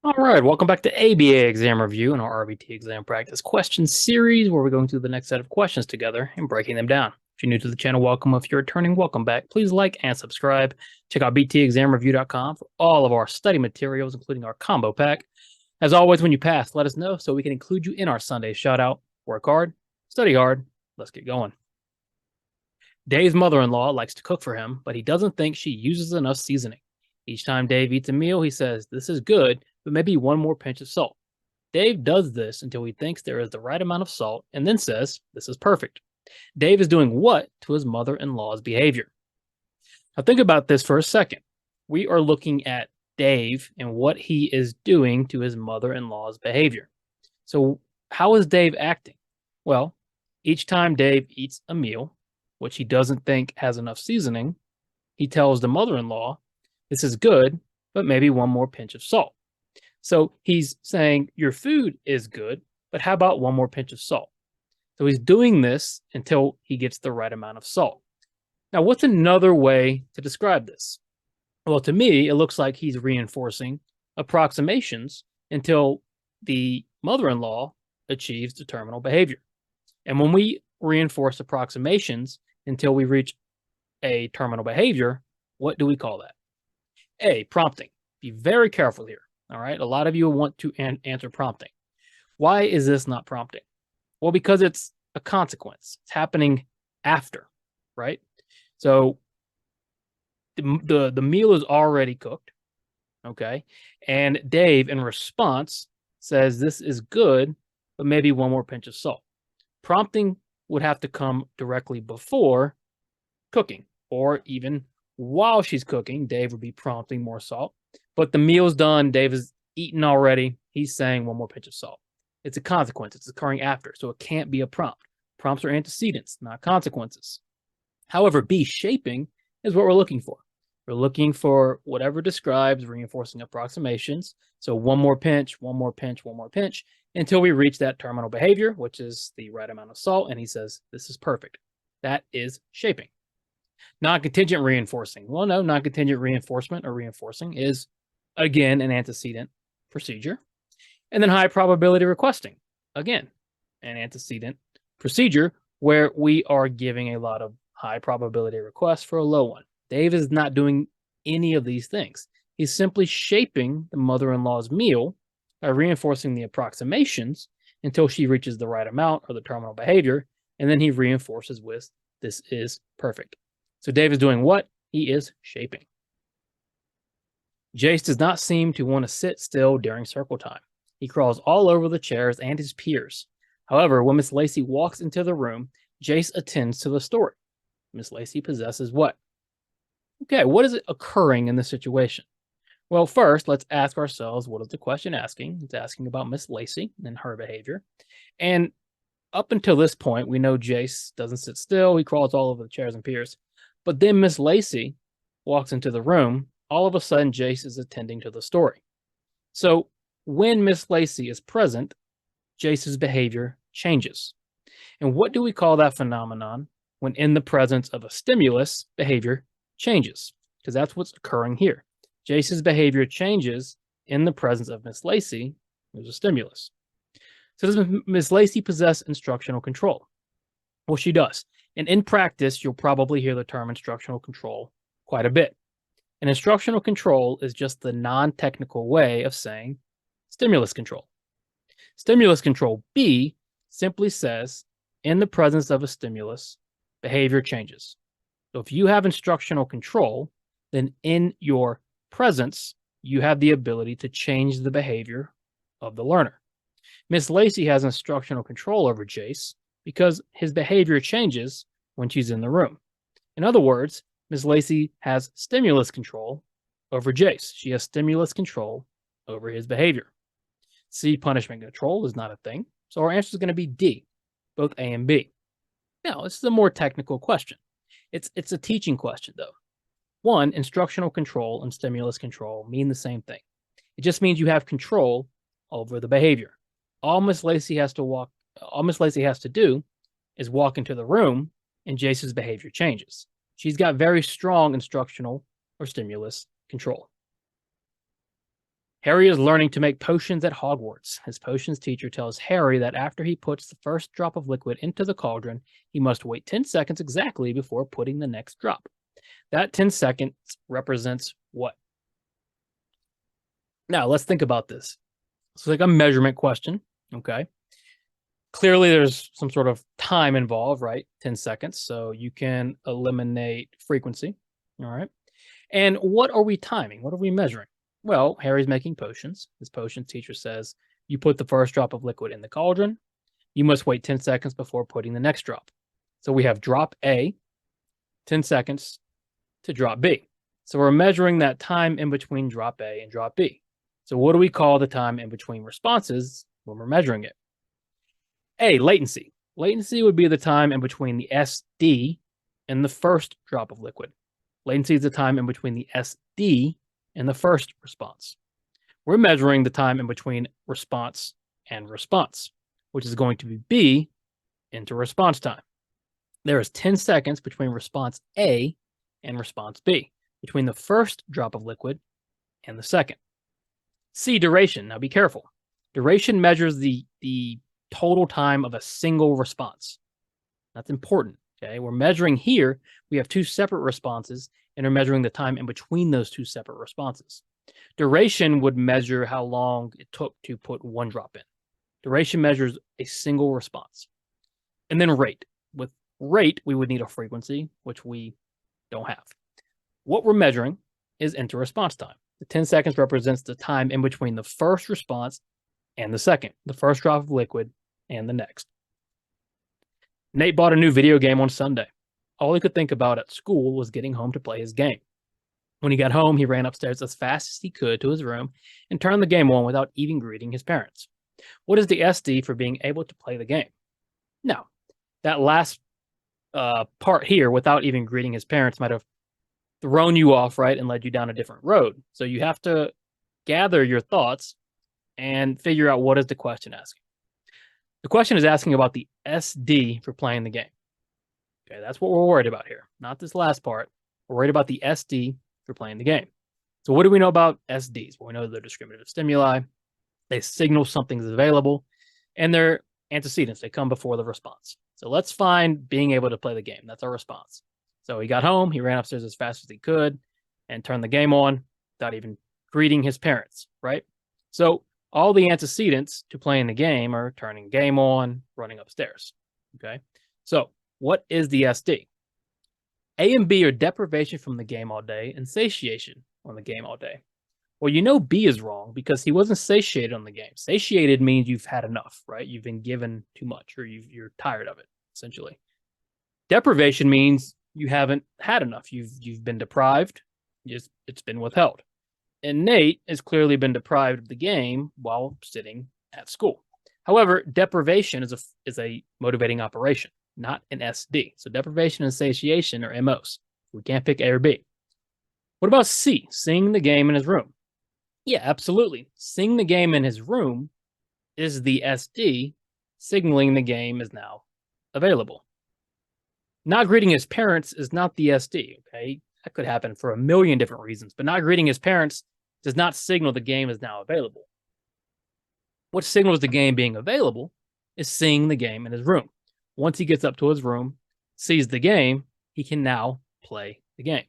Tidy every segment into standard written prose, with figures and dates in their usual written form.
All right, welcome back to ABA exam review and our RBT exam practice question series where we're going through the next set of questions together and breaking them down. If you're new to the channel, welcome. If you're returning, welcome back. Please like and subscribe. Check out btexamreview.com for all of our study materials, including our combo pack. As always, when you pass, let us know so we can include you in our Sunday shout out. Work hard, study hard. Let's get going. Dave's mother-in-law likes to cook for him, but he doesn't think she uses enough seasoning. Each time Dave eats a meal, he says, "This is good, but maybe one more pinch of salt." Dave does this until he thinks there is the right amount of salt and then says, "This is perfect." Dave is doing what to his mother-in-law's behavior? Now think about this for a second. We are looking at Dave and what he is doing to his mother-in-law's behavior. So how is Dave acting? Well, each time Dave eats a meal, which he doesn't think has enough seasoning, he tells the mother-in-law, "This is good, but maybe one more pinch of salt." So he's saying, "Your food is good, but how about one more pinch of salt?" So he's doing this until he gets the right amount of salt. Now, what's another way to describe this? Well, to me, it looks like he's reinforcing approximations until the mother in law achieves the terminal behavior. And when we reinforce approximations until we reach a terminal behavior, what do we call that? A, prompting. Be very careful here. All right. A lot of you want to answer prompting. Why is this not prompting? Well, because it's a consequence. It's happening after, right? So the meal is already cooked, okay? And Dave, in response, says, "This is good, but maybe one more pinch of salt." Prompting would have to come directly before cooking, or even while she's cooking, Dave would be prompting more salt. But the meal's done, Dave is eaten already. He's saying one more pinch of salt. It's a consequence. It's occurring after, so it can't be a prompt. Prompts are antecedents, not consequences. However, B, shaping, is what we're looking for. We're looking for whatever describes reinforcing approximations. So one more pinch, one more pinch, one more pinch, until we reach that terminal behavior, which is the right amount of salt. And he says, "This is perfect." That is shaping. Non-contingent reinforcing. Well, no, non-contingent reinforcement or reinforcing is, again, an antecedent procedure. And then high probability requesting, again, an antecedent procedure where we are giving a lot of high probability requests for a low one. Dave is not doing any of these things. He's simply shaping the mother-in-law's meal by reinforcing the approximations until she reaches the right amount or the terminal behavior, and then he reinforces with, "This is perfect." So Dave is doing what? He is shaping. Jace does not seem to want to sit still during circle time. He crawls all over the chairs and his peers. However, when Miss Lacey walks into the room, Jace attends to the story. Miss Lacey possesses what? Okay, what is occurring in this situation? Well, first, let's ask ourselves, what is the question asking? It's asking about Miss Lacey and her behavior. And up until this point, we know Jace doesn't sit still. He crawls all over the chairs and peers. But then Miss Lacey walks into the room. All of a sudden, Jace is attending to the story. So when Miss Lacey is present, Jace's behavior changes. And what do we call that phenomenon when in the presence of a stimulus, behavior changes? Because that's what's occurring here. Jace's behavior changes in the presence of Miss Lacey, who's a stimulus. So does Miss Lacey possess instructional control? Well, she does. And in practice, you'll probably hear the term instructional control quite a bit. And instructional control is just the non-technical way of saying stimulus control. Stimulus control B simply says, in the presence of a stimulus, behavior changes. So if you have instructional control, then in your presence, you have the ability to change the behavior of the learner. Miss Lacey has instructional control over Jace because his behavior changes when she's in the room. In other words, Miss Lacey has stimulus control over Jace. She has stimulus control over his behavior. C, punishment control, is not a thing. So our answer is going to be D, both A and B. Now, this is a more technical question. It's a teaching question, though. One, instructional control and stimulus control mean the same thing. It just means you have control over the behavior. All Miss Lacey has to do is walk into the room and Jace's behavior changes. She's got very strong instructional or stimulus control. Harry is learning to make potions at Hogwarts. His potions teacher tells Harry that after he puts the first drop of liquid into the cauldron, he must wait 10 seconds exactly before putting the next drop. That 10 seconds represents what? Now, let's think about this. It's like a measurement question, okay? Clearly, there's some sort of time involved, right? 10 seconds. So you can eliminate frequency, all right? And what are we timing? What are we measuring? Well, Harry's making potions. His potion teacher says, you put the first drop of liquid in the cauldron. You must wait 10 seconds before putting the next drop. So we have drop A, 10 seconds to drop B. So we're measuring that time in between drop A and drop B. So what do we call the time in between responses when we're measuring it? A, latency. Latency would be the time in between the SD and the first drop of liquid. Latency is the time in between the SD and the first response. We're measuring the time in between response and response, which is going to be B, interresponse time. There is 10 seconds between response A and response B, between the first drop of liquid and the second. C, duration. Now be careful. Duration measures the total time of a single response. That's important. Okay, we're measuring here, we have two separate responses, and we're measuring the time in between those two separate responses. Duration would measure how long it took to put one drop in. Duration measures a single response. And then rate. With rate, we would need a frequency, which we don't have. What we're measuring is interresponse time. The 10 seconds represents the time in between the first response and the second, the first drop of liquid and the next. Nate bought a new video game on Sunday. All he could think about at school was getting home to play his game. When he got home, he ran upstairs as fast as he could to his room and turned the game on without even greeting his parents. What is the SD for being able to play the game? Now, that last part here, without even greeting his parents, might have thrown you off, right, and led you down a different road. So you have to gather your thoughts and figure out what is the question asking. The question is asking about the SD for playing the game. Okay, that's what we're worried about here, not this last part. We're worried about the SD for playing the game. So what do we know about SDs? Well, we know they're discriminative stimuli. They signal something's available, and they're antecedents. They come before the response. So let's find being able to play the game. That's our response. So he got home, he ran upstairs as fast as he could, and turned the game on without even greeting his parents, right? So all the antecedents to playing the game are turning game on, running upstairs, okay? So what is the SD? A and B are deprivation from the game all day and satiation on the game all day. Well, you know B is wrong because he wasn't satiated on the game. Satiated means you've had enough, right? You've been given too much or you're tired of it, essentially. Deprivation means you haven't had enough. You've been deprived. It's been withheld. And Nate has clearly been deprived of the game while sitting at school. However, deprivation is a motivating operation, not an SD. So deprivation and satiation are MOs. We can't pick A or B. What about C, seeing the game in his room? Yeah, absolutely. Seeing the game in his room is the SD signaling the game is now available. Not greeting his parents is not the SD, okay? That could happen for a million different reasons, but not greeting his parents does not signal the game is now available. What signals the game being available is seeing the game in his room. Once he gets up to his room, sees the game, he can now play the game.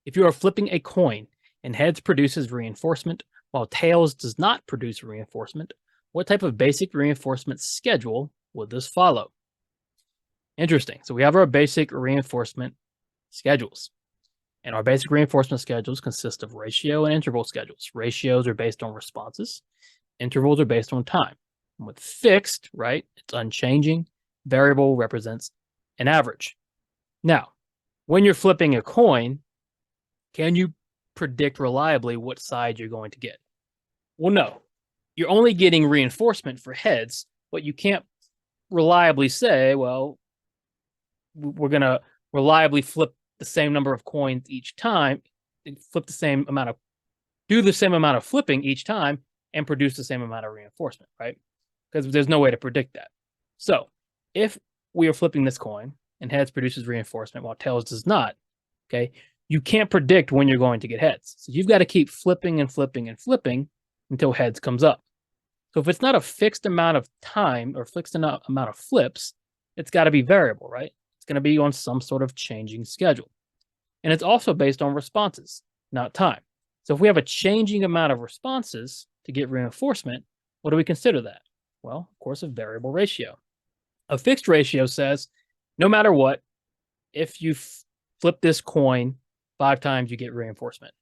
If you are flipping a coin and heads produces reinforcement while tails does not produce reinforcement, what type of basic reinforcement schedule would this follow? Interesting. So we have our basic reinforcement schedules. And our basic reinforcement schedules consist of ratio and interval schedules. Ratios are based on responses. Intervals are based on time. And with fixed, right, it's unchanging. Variable represents an average. Now, when you're flipping a coin, can you predict reliably what side you're going to get? Well, no. You're only getting reinforcement for heads, but you can't reliably say, well, we're going to reliably flip the same number of coins each time, flip the same amount of, do the same amount of flipping each time and produce the same amount of reinforcement, right? Because there's no way to predict that. So if we are flipping this coin and heads produces reinforcement while tails does not, okay, you can't predict when you're going to get heads. So you've got to keep flipping and flipping and flipping until heads comes up. So if it's not a fixed amount of time or fixed amount of flips, it's got to be variable, right? It's going to be on some sort of changing schedule. And it's also based on responses, not time. So if we have a changing amount of responses to get reinforcement, what do we consider that? Well, of course, a variable ratio. A fixed ratio says, no matter what, if you flip this coin 5 times, you get reinforcement.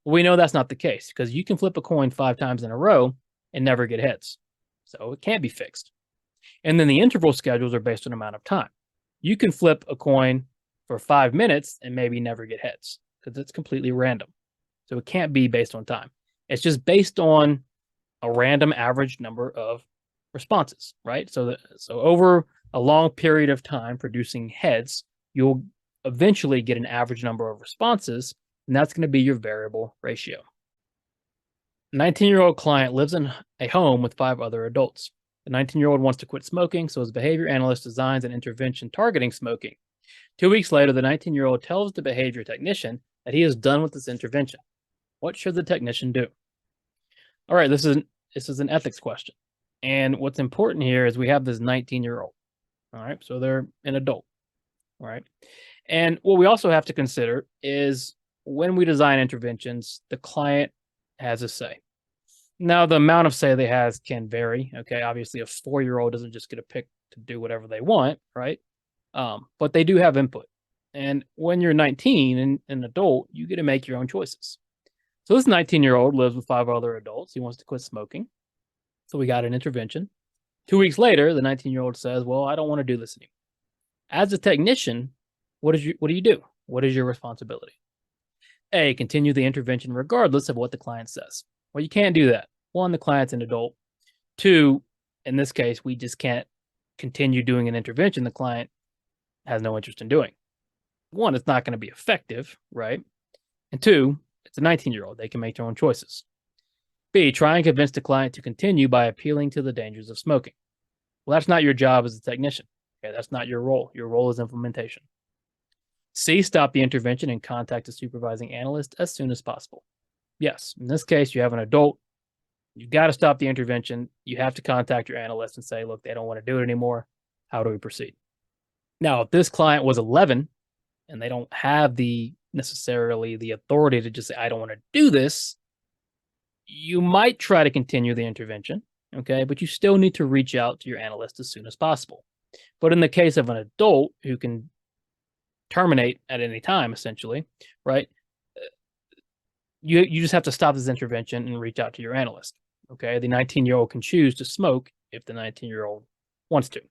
Well, we know that's not the case because you can flip a coin 5 times in a row and never get heads. So it can't be fixed. And then the interval schedules are based on amount of time. You can flip a coin for 5 minutes and maybe never get heads because it's completely random. So it can't be based on time. It's just based on a random average number of responses, right? So over a long period of time producing heads, you'll eventually get an average number of responses, and that's going to be your variable ratio. A 19-year-old client lives in a home with 5 other adults. The 19-year-old wants to quit smoking, so his behavior analyst designs an intervention targeting smoking. 2 weeks later, the 19-year-old tells the behavior technician that he is done with this intervention. What should the technician do? All right, this is an ethics question. And what's important here is we have this 19-year-old. All right, so they're an adult. All right. And what we also have to consider is when we design interventions, the client has a say. Now, the amount of say they have can vary. Okay, obviously, a 4-year-old doesn't just get a pick to do whatever they want, right? But they do have input. And when you're 19 and an adult, you get to make your own choices. So this 19-year-old lives with 5 other adults. He wants to quit smoking. So we got an intervention. 2 weeks later, the 19-year-old says, well, I don't want to do this anymore. As a technician, what do you do? What is your responsibility? A, continue the intervention regardless of what the client says. Well, you can't do that. 1, the client's an adult. 2, in this case, we just can't continue doing an intervention the client has no interest in doing. 1, it's not going to be effective, right? And 2, it's a 19-year-old. They can make their own choices. B, try and convince the client to continue by appealing to the dangers of smoking. Well, that's not your job as a technician. Okay, that's not your role. Your role is implementation. C, stop the intervention and contact a supervising analyst as soon as possible. Yes, in this case, you have an adult. You've got to stop the intervention. You have to contact your analyst and say, look, they don't want to do it anymore. How do we proceed? Now, if this client was 11 and they don't have necessarily the authority to just say, I don't want to do this, you might try to continue the intervention, okay? But you still need to reach out to your analyst as soon as possible. But in the case of an adult who can terminate at any time, essentially, right? You just have to stop this intervention and reach out to your analyst, okay? The 19-year-old can choose to smoke if the 19-year-old wants to.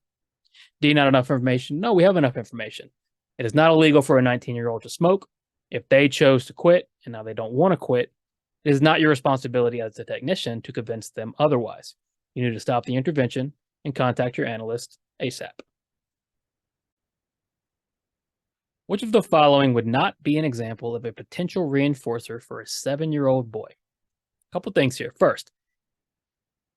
D, not enough information? No, we have enough information. It is not illegal for a 19-year-old to smoke. If they chose to quit and now they don't want to quit, it is not your responsibility as a technician to convince them otherwise. You need to stop the intervention and contact your analyst ASAP. Which of the following would not be an example of a potential reinforcer for a 7-year-old boy? A couple things here. First,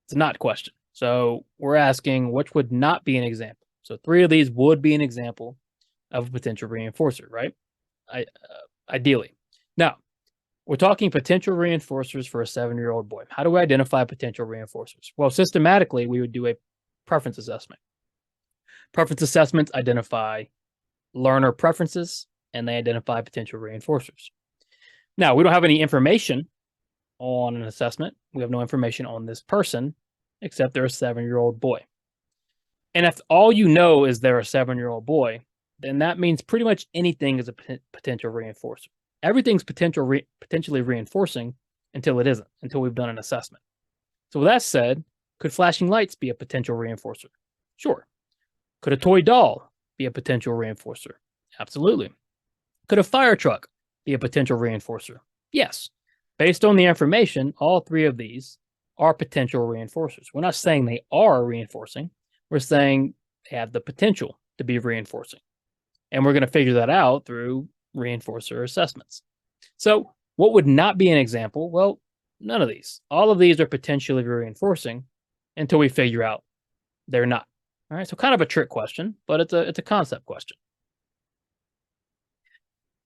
it's a not question. So we're asking which would not be an example. So 3 of these would be an example of a potential reinforcer, right? Ideally. Now, we're talking potential reinforcers for a 7-year-old boy. How do we identify potential reinforcers? Well, systematically, we would do a preference assessment. Preference assessments identify learner preferences, and they identify potential reinforcers. Now, we don't have any information on an assessment. We have no information on this person, except they're a 7-year-old boy. And if all you know is they're a 7-year-old boy, then that means pretty much anything is a potential reinforcer. Everything's potentially reinforcing until it isn't, until we've done an assessment. So with that said, could flashing lights be a potential reinforcer? Sure. Could a toy doll be a potential reinforcer? Absolutely. Could a fire truck be a potential reinforcer? Yes. Based on the information, all 3 of these are potential reinforcers. We're not saying they are reinforcing. We're saying they have the potential to be reinforcing. And we're going to figure that out through reinforcer assessments. So what would not be an example? Well, none of these. All of these are potentially reinforcing until we figure out they're not. All right, so kind of a trick question, but it's a concept question.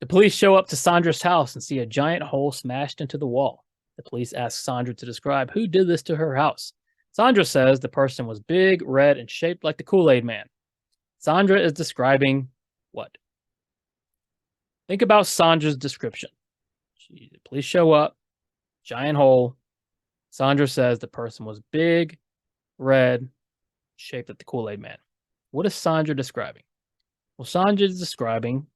The police show up to Sandra's house and see a giant hole smashed into the wall. The police ask Sandra to describe who did this to her house. Sandra says the person was big, red, and shaped like the Kool-Aid Man. Sandra is describing what? Think about Sandra's description. The police show up, giant hole. Sandra says the person was big, red, shaped like the Kool-Aid Man. What is Sandra describing? Well, Sandra is describing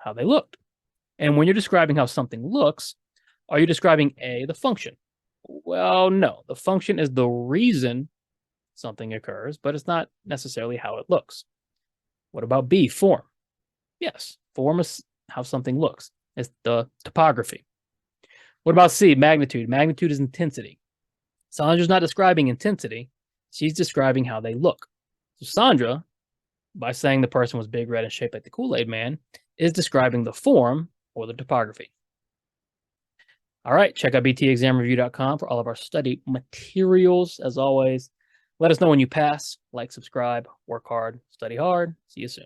how they looked. And when you're describing how something looks, are you describing A, the function? Well, no. The function is the reason something occurs, but it's not necessarily how it looks. What about B, form? Yes, form is how something looks. It's the topography. What about C, magnitude? Magnitude is intensity. Sandra's not describing intensity. She's describing how they look. So Sandra, by saying the person was big, red, and shaped like the Kool-Aid Man, is describing the form or the topography. All right, check out btexamreview.com for all of our study materials. As always, let us know when you pass, like, subscribe, work hard, study hard. See you soon.